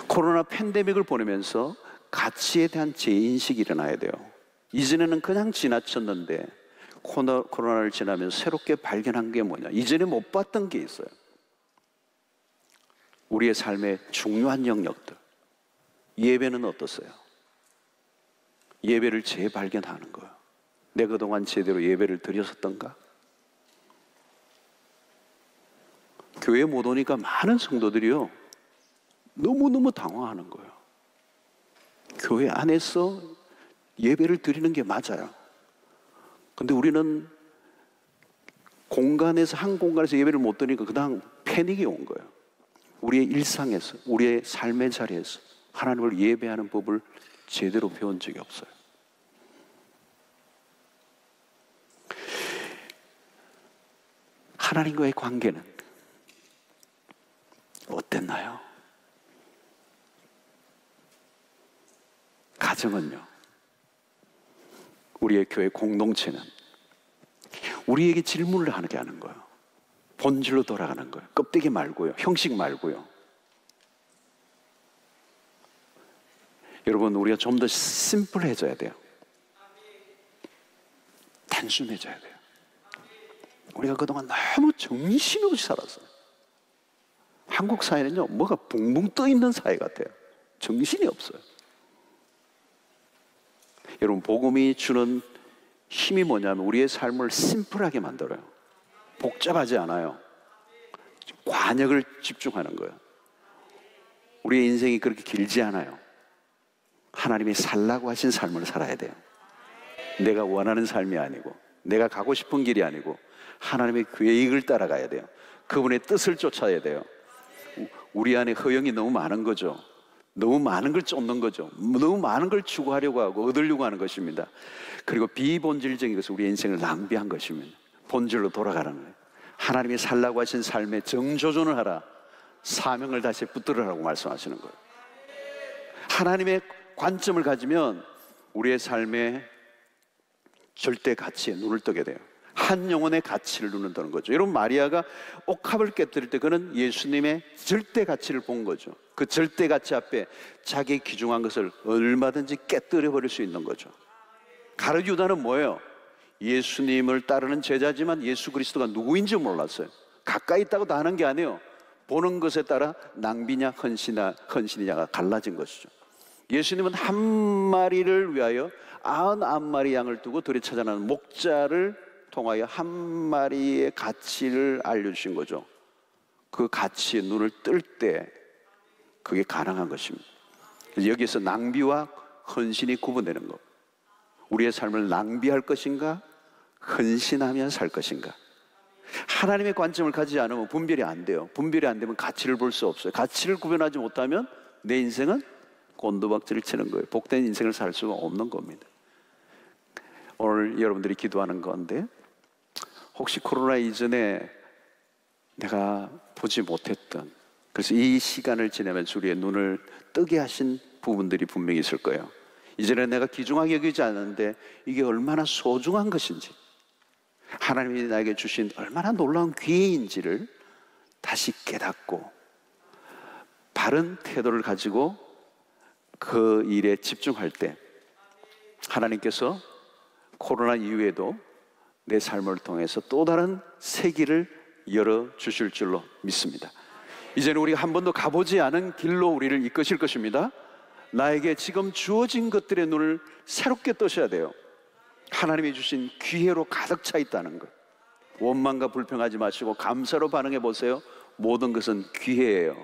코로나 팬데믹을 보내면서 가치에 대한 재인식이 일어나야 돼요. 이전에는 그냥 지나쳤는데 코로나를 지나면서 새롭게 발견한 게 뭐냐. 이전에 못 봤던 게 있어요. 우리의 삶의 중요한 영역들. 예배는 어떻어요? 예배를 재발견하는 거예요. 내가 그동안 제대로 예배를 드렸었던가? 교회 못 오니까 많은 성도들이요, 너무너무 당황하는 거예요. 교회 안에서 예배를 드리는 게 맞아요. 근데 우리는 한 공간에서 예배를 못 드리니까 그냥 패닉이 온 거예요. 우리의 일상에서, 우리의 삶의 자리에서 하나님을 예배하는 법을 제대로 배운 적이 없어요. 하나님과의 관계는 어땠나요? 가정은요? 우리의 교회 공동체는 우리에게 질문을 하게 하는 거예요. 본질로 돌아가는 거예요. 껍데기 말고요. 형식 말고요. 여러분, 우리가 좀 더 심플해져야 돼요. 단순해져야 돼요. 우리가 그동안 너무 정신없이 살았어요. 한국 사회는요, 뭐가 붕붕 떠 있는 사회 같아요. 정신이 없어요. 여러분, 복음이 주는 힘이 뭐냐면 우리의 삶을 심플하게 만들어요. 복잡하지 않아요. 관역을 집중하는 거예요. 우리의 인생이 그렇게 길지 않아요. 하나님이 살라고 하신 삶을 살아야 돼요. 내가 원하는 삶이 아니고, 내가 가고 싶은 길이 아니고 하나님의 계획을 따라가야 돼요. 그분의 뜻을 쫓아야 돼요. 우리 안에 허영이 너무 많은 거죠. 너무 많은 걸 쫓는 거죠. 너무 많은 걸 추구하려고 하고 얻으려고 하는 것입니다. 그리고 비본질적인 것은 우리의 인생을 낭비한 것입니다. 본질로 돌아가는 거예요. 하나님이 살라고 하신 삶에 정조준을 하라. 사명을 다시 붙들으라고 말씀하시는 거예요. 하나님의 관점을 가지면 우리의 삶의 절대 가치에 눈을 뜨게 돼요. 한 영혼의 가치를 눈을 뜨는 거죠. 여러분, 마리아가 옥합을 깨뜨릴 때 그는 예수님의 절대 가치를 본 거죠. 그 절대 가치 앞에 자기 귀중한 것을 얼마든지 깨뜨려 버릴 수 있는 거죠. 가룟 유다는 뭐예요? 예수님을 따르는 제자지만 예수 그리스도가 누구인지 몰랐어요. 가까이 있다고 다 하는 게 아니에요. 보는 것에 따라 낭비냐 헌신이냐가 갈라진 것이죠. 예수님은 한 마리를 위하여 99마리 양을 두고 들에 찾아나는 목자를 통하여 한 마리의 가치를 알려주신 거죠. 그 가치에 눈을 뜰 때 그게 가능한 것입니다. 여기에서 낭비와 헌신이 구분되는 것. 우리의 삶을 낭비할 것인가, 헌신하며 살 것인가. 하나님의 관점을 가지지 않으면 분별이 안 돼요. 분별이 안 되면 가치를 볼 수 없어요. 가치를 구별하지 못하면 내 인생은 곤두박질을 치는 거예요. 복된 인생을 살 수가 없는 겁니다. 오늘 여러분들이 기도하는 건데, 혹시 코로나 이전에 내가 보지 못했던, 그래서 이 시간을 지나면서 우리의 눈을 뜨게 하신 부분들이 분명히 있을 거예요. 이전에 내가 귀중하게 여기지 않았는데 이게 얼마나 소중한 것인지, 하나님이 나에게 주신 얼마나 놀라운 기회인지를 다시 깨닫고 바른 태도를 가지고 그 일에 집중할 때 하나님께서 코로나 이후에도 내 삶을 통해서 또 다른 세기를 열어주실 줄로 믿습니다. 이제는 우리가 한 번도 가보지 않은 길로 우리를 이끄실 것입니다. 나에게 지금 주어진 것들의 눈을 새롭게 뜨셔야 돼요. 하나님이 주신 기회로 가득 차 있다는 것. 원망과 불평하지 마시고 감사로 반응해 보세요. 모든 것은 기회예요.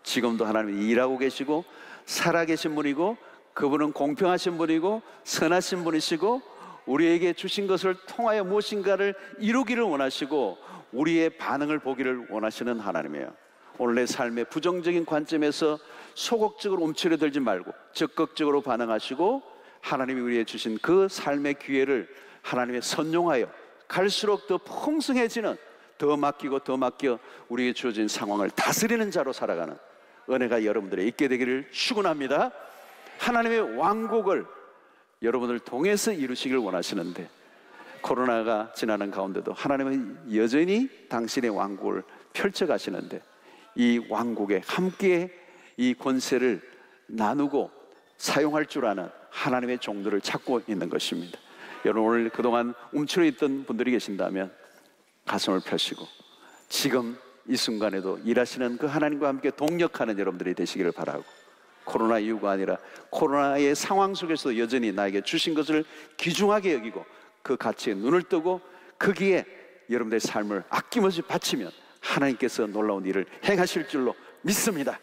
지금도 하나님이 일하고 계시고 살아계신 분이고, 그분은 공평하신 분이고 선하신 분이시고, 우리에게 주신 것을 통하여 무엇인가를 이루기를 원하시고 우리의 반응을 보기를 원하시는 하나님이에요. 오늘 내 삶의 부정적인 관점에서 소극적으로 움츠러들지 말고 적극적으로 반응하시고, 하나님이 우리에게 주신 그 삶의 기회를 하나님의 선용하여 갈수록 더 풍성해지는, 더 맡기고 더 맡겨 우리에게 주어진 상황을 다스리는 자로 살아가는 은혜가 여러분들에 있게 되기를 축원합니다. 하나님의 왕국을 여러분을 통해서 이루시길 원하시는데, 코로나가 지나는 가운데도 하나님은 여전히 당신의 왕국을 펼쳐가시는데, 이 왕국에 함께 이 권세를 나누고 사용할 줄 아는 하나님의 종들을 찾고 있는 것입니다. 여러분, 오늘 그동안 움츠러 있던 분들이 계신다면 가슴을 펴시고 지금 이 순간에도 일하시는 그 하나님과 함께 동력하는 여러분들이 되시기를 바라고, 코로나 이유가 아니라 코로나의 상황 속에서도 여전히 나에게 주신 것을 귀중하게 여기고 그 가치에 눈을 뜨고 거기에 여러분들의 삶을 아낌없이 바치면 하나님께서 놀라운 일을 행하실 줄로 믿습니다.